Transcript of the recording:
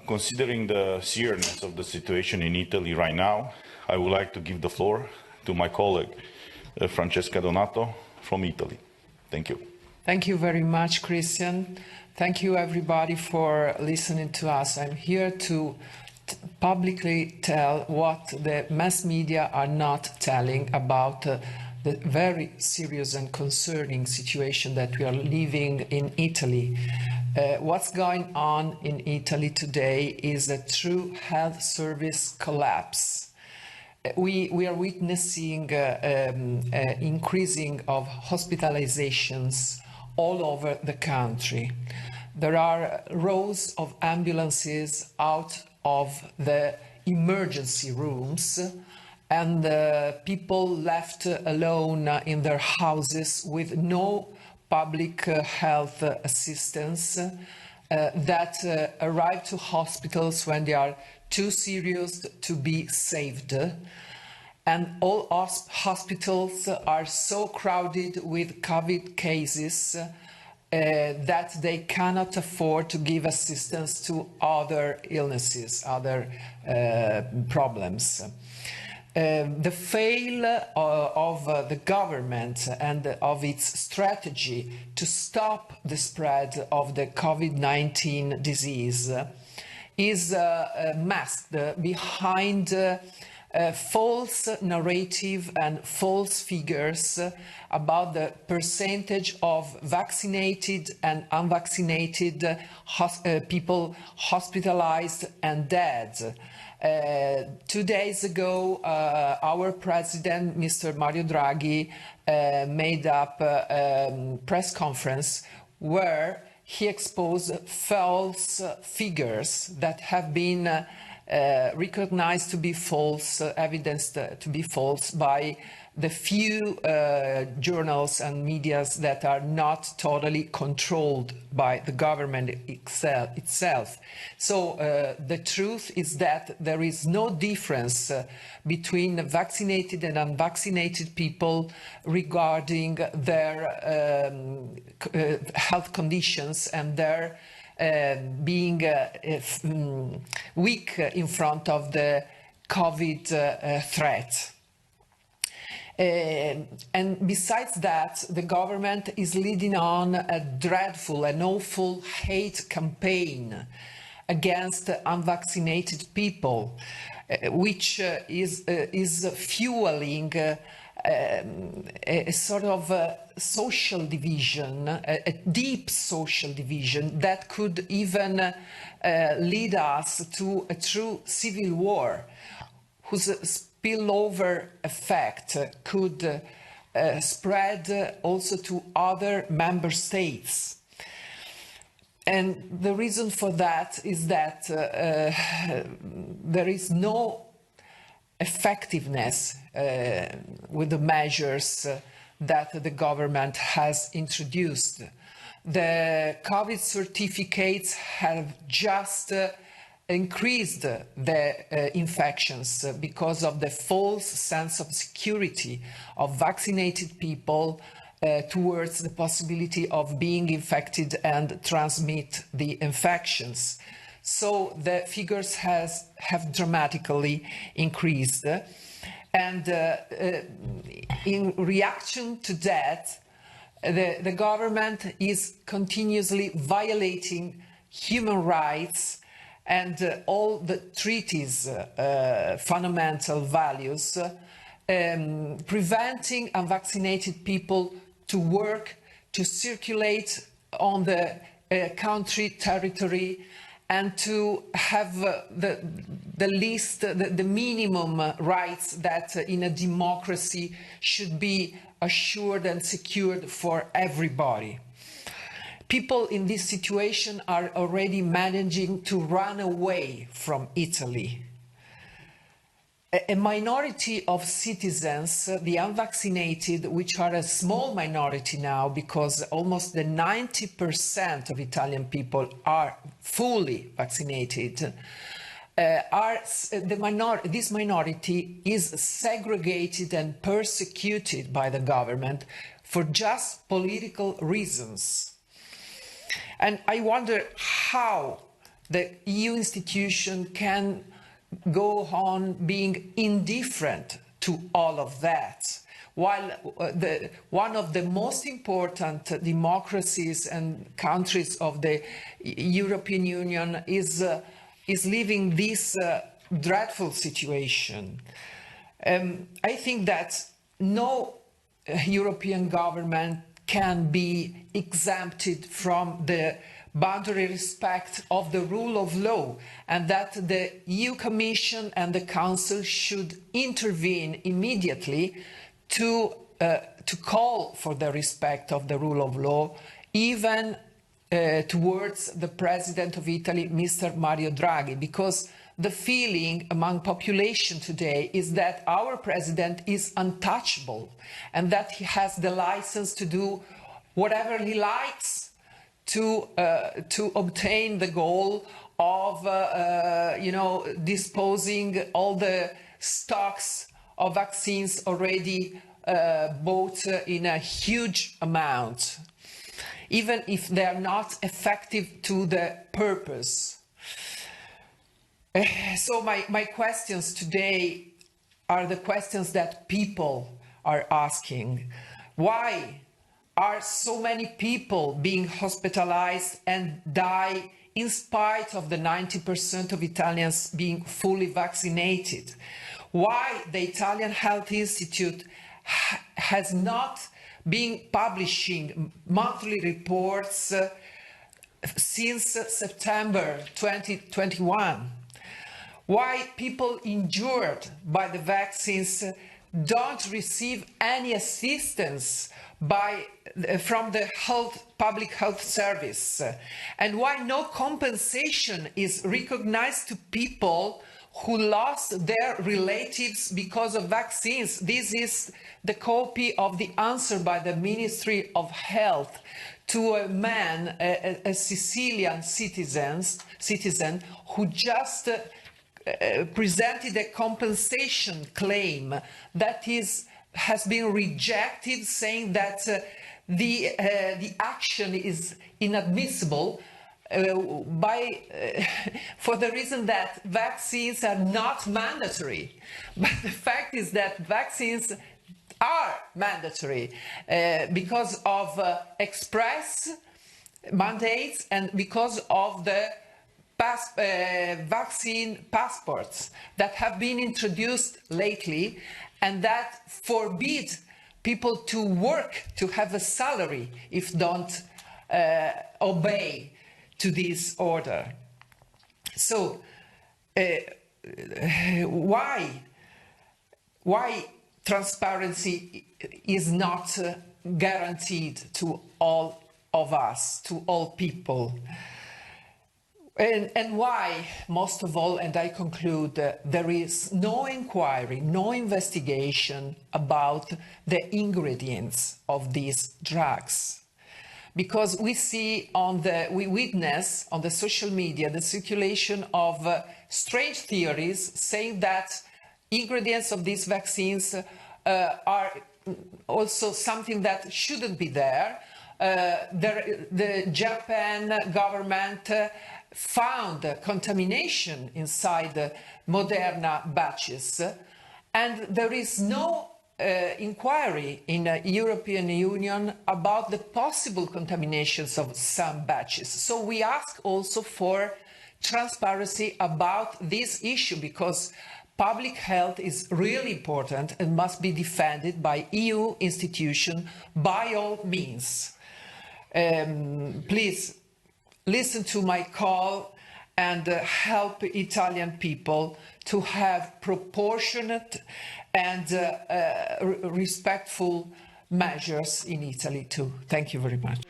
considering the seriousness of the situation in Italy right now, I would like to give the floor to my colleague, Francesca from Italy. Thank you. Thank you very much, Christian. Thank you, everybody, for listening to us. I'm here to publicly tell what the mass media are not telling about the very serious and concerning situation that we are living in Italy. What's going on in Italy today is a true health service collapse. We are witnessing increasing of hospitalizations all over the country. There are rows of ambulances out of the emergency rooms, and people left alone in their houses with no public health assistance that arrive to hospitals when they are too serious to be saved. And all hospitals are so crowded with COVID cases that they cannot afford to give assistance to other illnesses, other problems. The fail of the government and of its strategy to stop the spread of the COVID-19 disease is masked behind false narrative and false figures about the percentage of vaccinated and unvaccinated people hospitalized and dead. 2 days ago, our president, Mr. Mario Draghi, made up a press conference where he exposed false figures that have been recognized to be false, evidenced to be false by the few journals and medias that are not totally controlled by the government itself. So the truth is that there is no difference between vaccinated and unvaccinated people regarding their health conditions and their being weak in front of the COVID threat. And besides that, the government is leading on a dreadful and awful hate campaign against unvaccinated people, which is fueling a sort of social division, a deep social division that could even lead us to a true civil war, whose spillover effect could spread also to other member states. And the reason for that is that there is no effectiveness with the measures that the government has introduced. The COVID certificates have just increased the infections because of the false sense of security of vaccinated people towards the possibility of being infected and transmit the infections. So the figures have dramatically increased. And in reaction to that, the government is continuously violating human rights and all the treaties' fundamental values, preventing unvaccinated people to work, to circulate on the country territory, and to have the least, the minimum rights that in a democracy should be assured and secured for everybody. People in this situation are already managing to run away from Italy. A minority of citizens, the unvaccinated, which are a small minority now because almost the 90% of Italian people are fully vaccinated, this minority is segregated and persecuted by the government for just political reasons. And I wonder how the EU institution can go on being indifferent to all of that, while one of the most important democracies and countries of the European Union is living this dreadful situation. I think that no European government can be exempted from the boundary respect of the rule of law, and that the EU Commission and the Council should intervene immediately to call for the respect of the rule of law, even towards the President of Italy, Mr. Mario Draghi, because the feeling among population today is that our president is untouchable and that he has the license to do whatever he likes to obtain the goal of disposing all the stocks of vaccines already bought in a huge amount, even if they are not effective to the purpose. So my questions today are the questions that people are asking. Why are so many people being hospitalized and die in spite of the 90% of Italians being fully vaccinated? Why the Italian Health Institute has not been publishing monthly reports since September 2021? Why people injured by the vaccines don't receive any assistance from the public health service, and why no compensation is recognized to people who lost their relatives because of vaccines. This is the copy of the answer by the Ministry of Health to a man, a Sicilian citizen who just presented a compensation claim that has been rejected, saying that the action is inadmissible for the reason that vaccines are not mandatory. But the fact is that vaccines are mandatory because of express mandates and because of the vaccine passports that have been introduced lately and that forbid people to work, to have a salary if don't obey to this order. So why transparency is not guaranteed to all of us, to all people? And why, most of all, and I conclude, there is no inquiry, no investigation about the ingredients of these drugs. Because we witness on the social media the circulation of strange theories saying that ingredients of these vaccines are also something that shouldn't be there. The Japan government found contamination inside the Moderna batches, and there is no inquiry in the European Union about the possible contaminations of some batches. So we ask also for transparency about this issue, because public health is really important and must be defended by EU institutions by all means. Please listen to my call and help Italian people to have proportionate and respectful measures in Italy too. Thank you very much.